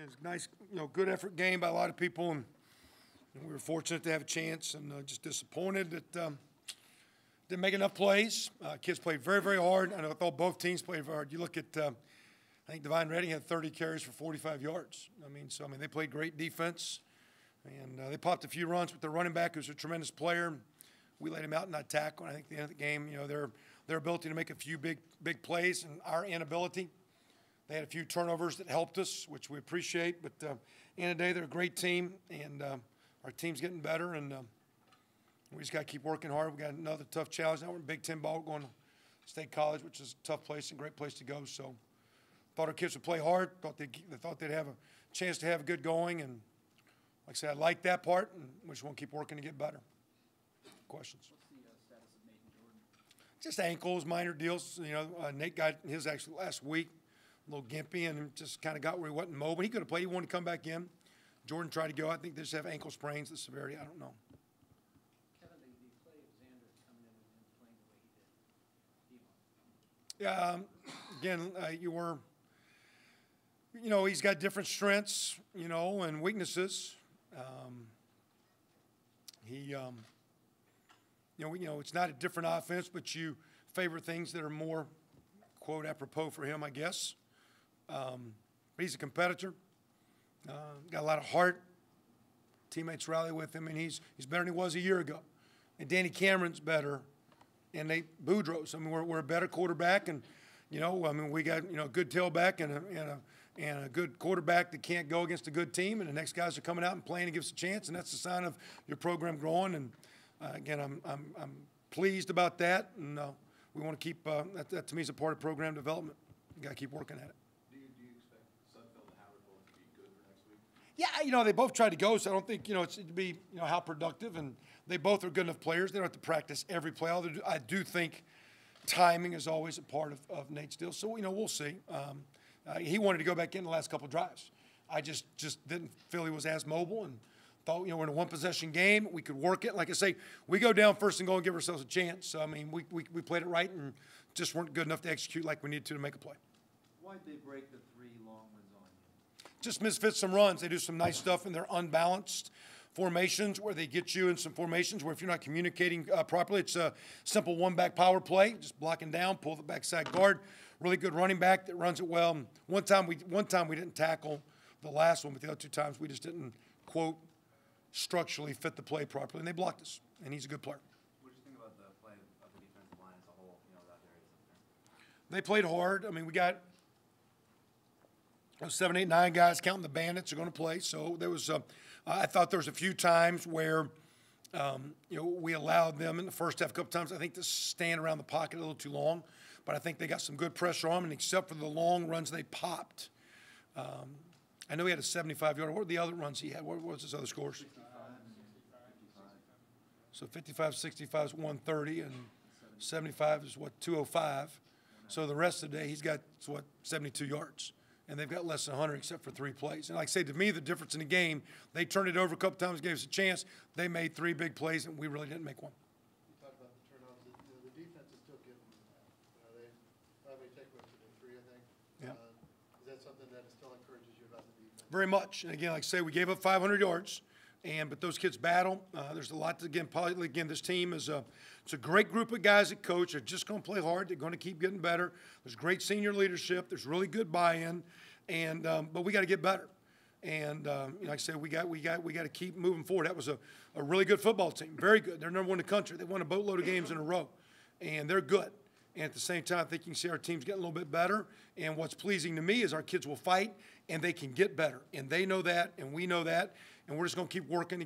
It's a nice, good effort game by a lot of people, and we were fortunate to have a chance, and just disappointed that didn't make enough plays. Kids played very, very hard. I thought both teams played very hard. You look at, I think Divine Redding had 30 carries for 45 yards. They played great defense, and they popped a few runs with their running back, who's a tremendous player. We laid him out in that tackle, and I think at the end of the game, their ability to make a few big plays and our inability. They had a few turnovers that helped us, which we appreciate. But at the end of the day, they're a great team, and our team's getting better, and we just got to keep working hard. We got another tough challenge. Now we're in Big Ten ball, going to State College, which is a tough place and great place to go. So thought our kids would play hard. They thought they'd have a chance to have a good going. And like I said, I like that part, and we just want to keep working to get better. Questions? What's the status of Nate and Jordan? Just ankles, minor deals. Nate got his actually last week, a little gimpy, and just kind of got where he wasn't mobile. He could have played. He wanted to come back in. Jordan tried to go. I think they just have ankle sprains, the severity. I don't know. Kevin, the play of Xander coming in and playing the way he did. Again, he's got different strengths, and weaknesses. It's not a different offense, but you favor things that are more, quote, apropos for him, I guess. But he's a competitor. Got a lot of heart. Teammates rally with him, and he's better than he was a year ago. And Danny Cameron's better, and Nate Boudreaux's. We're a better quarterback, and we got a good tailback and a good quarterback that can't go against a good team, and the next guys are coming out and playing and gives a chance, and that's a sign of your program growing. And again, I'm pleased about that, and we want to keep that to me is a part of program development. You got to keep working at it. Do you expect Sudfeld and Howard both to be good for next week? Yeah, they both tried to go, so I don't think it's to be how productive, and they both are good enough players. They don't have to practice every play. I do think timing is always a part of Nate's deal. So we'll see. He wanted to go back in the last couple of drives. I just didn't feel he was as mobile, and thought we're in a one-possession game. We could work it. Like I say, we go down first and go and give ourselves a chance. So, we played it right and just weren't good enough to execute like we needed to make a play. Why'd they break the 3 long ones on you? Just misfit some runs. They do some nice stuff in their unbalanced formations where they get you in some formations where if you're not communicating properly, it's a simple one-back power play, just blocking down, pull the backside guard. Really good running back that runs it well. One time we didn't tackle the last one, but the other 2 times we just didn't, quote, structurally fit the play properly, and they blocked us, and he's a good player. What did you think about the play of the defensive line as a whole, that area up there? They played hard. We got 7, 8, 9 guys, counting the bandits, are going to play. So there was, I thought there was a few times where, we allowed them in the first half a couple times, I think, to stand around the pocket a little too long. But I think they got some good pressure on them, and except for the long runs they popped. I know he had a 75-yard. What were the other runs he had? What was his other scores? 55. So 55, 65 is 130, and 75 is, 205. So the rest of the day he's got, 72 yards. And they've got less than 100 except for 3 plays. And like I say, to me, the difference in the game, they turned it over a couple times, gave us a chance. They made 3 big plays, and we really didn't make one. You talked about the turnovers. The defense is still getting they probably take what you did 3, I think. Yeah. Is that something that still encourages you about the defense? Very much. And again, like I say, we gave up 500 yards, but those kids battle. There's a lot to, again, this team is it's a great group of guys that coach. They're just going to play hard. They're going to keep getting better. There's great senior leadership. There's really good buy-in, and but we got to get better. And like I said, we got to keep moving forward. That was a really good football team, very good. They're number 1 in the country. They won a boatload of games in a row, and they're good. And at the same time, I think you can see our team's getting a little bit better. And what's pleasing to me is our kids will fight, and they can get better. And they know that, and we know that. And we're just going to keep working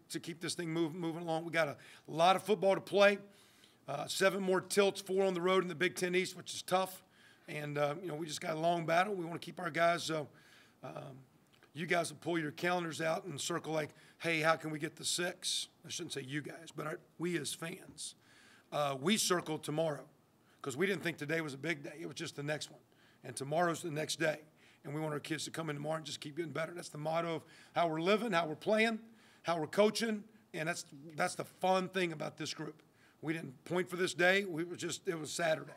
to keep this thing moving along. We got a lot of football to play. 7 more tilts, 4 on the road in the Big Ten East, which is tough. And, we just got a long battle. We want to keep our guys you guys will pull your calendars out and circle like, hey, how can we get to 6? I shouldn't say you guys, but we as fans. We circled tomorrow because we didn't think today was a big day. It was just the next one. And tomorrow's the next day. And we want our kids to come in tomorrow and just keep getting better. That's the motto of how we're living, how we're playing, how we're coaching, and that's the fun thing about this group. We didn't point for this day. It was Saturday.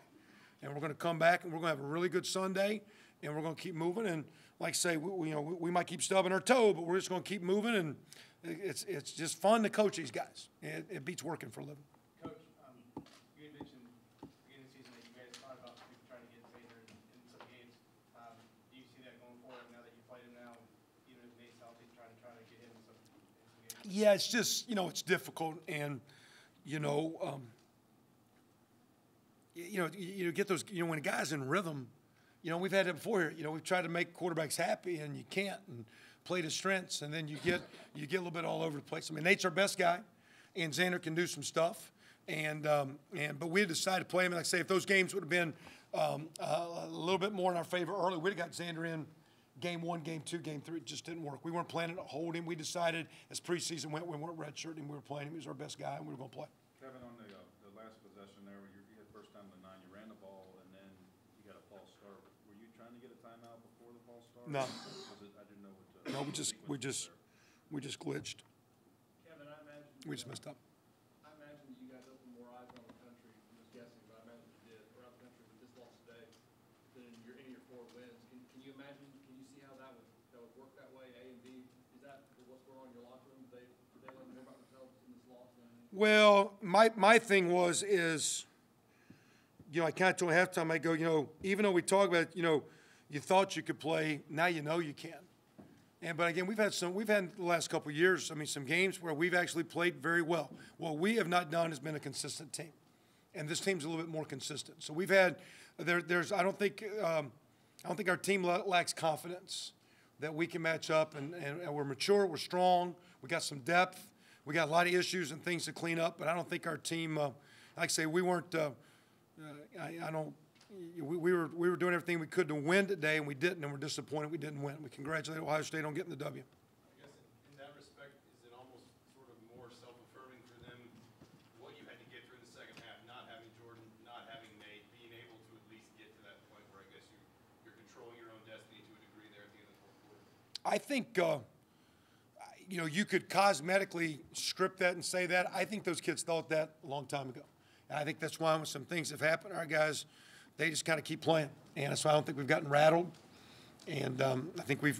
And we're going to come back, and we're going to have a really good Sunday, and we're going to keep moving. And like I say, we might keep stubbing our toe, but we're just going to keep moving, and it's just fun to coach these guys. It beats working for a living. Coach, you had mentioned beginning of the season that you guys thought about maybe trying to get Xander in some games. Do you see that going forward now that you played him now, even if Nate's healthy, try to get him in some games? Yeah, it's just, it's difficult, and, you get those, when a guy's in rhythm, we've had that before here. We've tried to make quarterbacks happy, and you can't, and play to strengths, and then you get a little bit all over the place. I mean, Nate's our best guy, and Xander can do some stuff, but we decided to play him. And like I say, if those games would have been a little bit more in our favor early, we'd have got Xander in game 1, game 2, game 3. It just didn't work. We weren't planning to hold him. We decided as preseason went, we weren't redshirting him. We were playing him. He was our best guy, and we were going to play. Kevin, on the last possession there, where you had first down to the 9, you ran the ball, and then you got a false start. Were you trying to get a timeout before the false start? No. I didn't know what to. No, we just glitched. Kevin, I imagine. We just messed up. I imagine that you guys opened more eyes around the country. I'm just guessing, but I imagine you did around the country with this loss today than in your 4 wins. Can you imagine? Can you see how that would work that way? A and B. Is that what's going on in your locker room? Did they learn more about themselves in this loss than? Well, my thing is, I kind of told halftime, I go, even though we talk about, you thought you could play, now you can. But again, we've had the last couple of years, some games where we've actually played very well. What we have not done has been a consistent team, and this team's a little bit more consistent. So we've had I don't think our team lacks confidence that we can match up, and we're mature, we're strong, we got some depth, we got a lot of issues and things to clean up. But I don't think our team, like I say, we weren't. We were doing everything we could to win today, and we didn't, and we're disappointed we didn't win. We congratulate Ohio State on getting the W. I guess in that respect, is it almost sort of more self-affirming for them what you had to get through in the second half, not having Jordan, not having Nate, being able to at least get to that point where I guess you're controlling your own destiny to a degree there at the end of the fourth quarter? I think, you could cosmetically script that and say that. I think those kids thought that a long time ago. And I think that's why when some things have happened, our guys, they just kind of keep playing, and that's why I don't think we've gotten rattled. And I think we've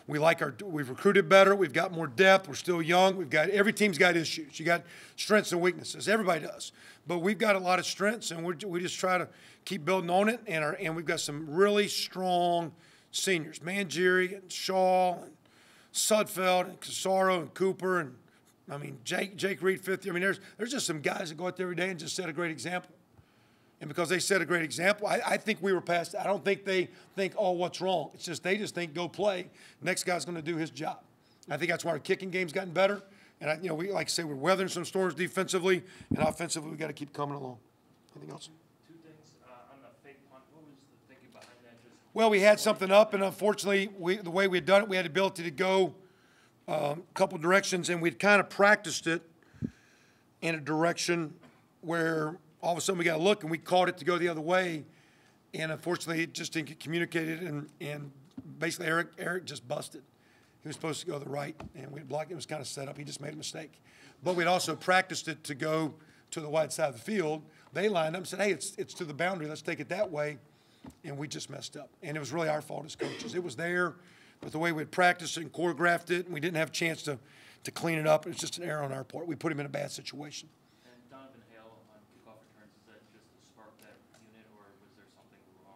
recruited better. We've got more depth. We're still young. Every team's got issues. You got strengths and weaknesses. Everybody does, but we've got a lot of strengths, and we just try to keep building on it. And we've got some really strong seniors: Mangieri and Shaw and Sudfeld and Casaro and Cooper and Jake Reed, 5th year. There's just some guys that go out there every day and just set a great example. And because they set a great example, I think we were past that. I don't think they think, oh, what's wrong? It's just they just think, go play. Next guy's going to do his job. I think that's why our kicking game's gotten better. And, we like I say, we're weathering some storms defensively, and offensively we got to keep coming along. Anything else? Two things on the fake punt. What was the thinking behind that? Well, we had something up, and unfortunately, the way we had done it, we had the ability to go a couple directions, and we'd kind of practiced it in a direction where all of a sudden we got to look, and we caught it to go the other way, and unfortunately it just didn't get communicated, and basically Eric just busted. He was supposed to go to the right, and we had blocked it. It was kind of set up. He just made a mistake. But we'd also practiced it to go to the wide side of the field. They lined up and said, hey, it's to the boundary. Let's take it that way, and we just messed up. And it was really our fault as coaches. It was there, but the way we had practiced it and choreographed it, and we didn't have a chance to clean it up. It was just an error on our part. We put him in a bad situation.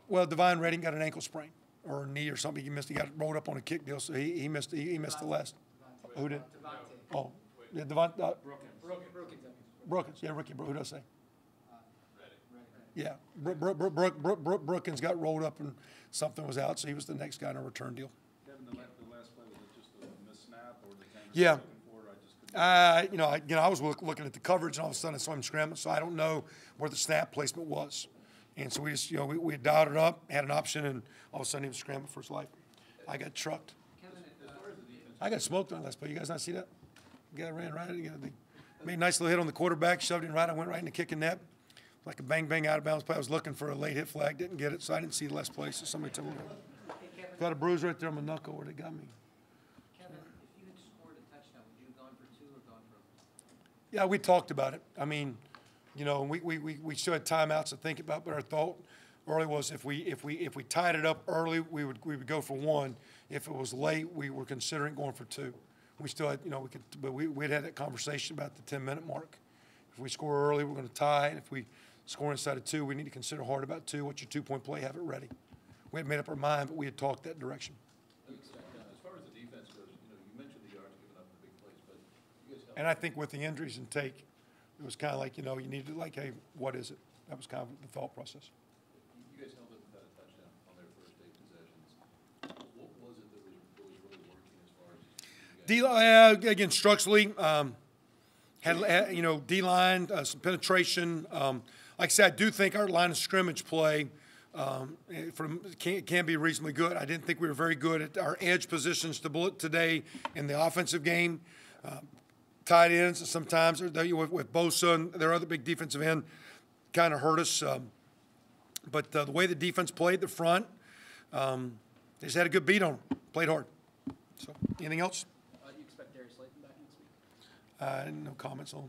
Well, Divine Redding got an ankle sprain or a knee or something. He missed. He got rolled up on a kick deal, so he missed. He missed the last. Who did? Oh, yeah, Brookins. Yeah, Rookie. Who did I say? Yeah, Brookins got rolled up and something was out, so he was the next guy in a return deal. Kevin, the last play, was it just a missed snap, or the Tanner looking for it? I just couldn't. I was looking at the coverage, and all of a sudden I saw him scrambling, so I don't know where the snap placement was. And so we just, we had dialed it up, had an option, and all of a sudden he was scrambling for his life. I got trucked. I got smoked on last play. You guys not see that? The guy ran right. Made a nice little hit on the quarterback, shoved it right. I went right in the kicking net. Like a bang out of bounds play. I was looking for a late hit flag, didn't get it, so I didn't see the last play. So somebody told me. Got a bruise right there on my knuckle where they got me. Kevin, if you had scored a touchdown, would you have gone for 2 or gone for? Yeah, we talked about it. We still had timeouts to think about, but early was if we tied it up early, we would go for one. If it was late, we were considering going for two. We still had, we'd had that conversation about the 10-minute mark. If we score early, we're going to tie. And if we score inside of two, we need to consider hard about two. What's your 2-point play? Have it ready. We hadn't made up our mind, but we had talked that direction. As far as the defense goes, you mentioned the yards given up in the big plays, but you guys And I think with the injuries and take, it was kind of like, you needed like, hey, what is it? That was kind of the thought process. you guys held them without a touchdown on their first 8 possessions. What was it that was really working as far as you guys? Again, structurally, had D-line, some penetration. Like I said, I do think our line of scrimmage play can be reasonably good. I didn't think we were very good at our edge positions today in the offensive game. Tight ends sometimes with Bosa and their other big defensive end kind of hurt us. But the way the defense played the front, they just had a good beat on them. Played hard. So, anything else? Do you expect Darius Slayton back next week? No comments on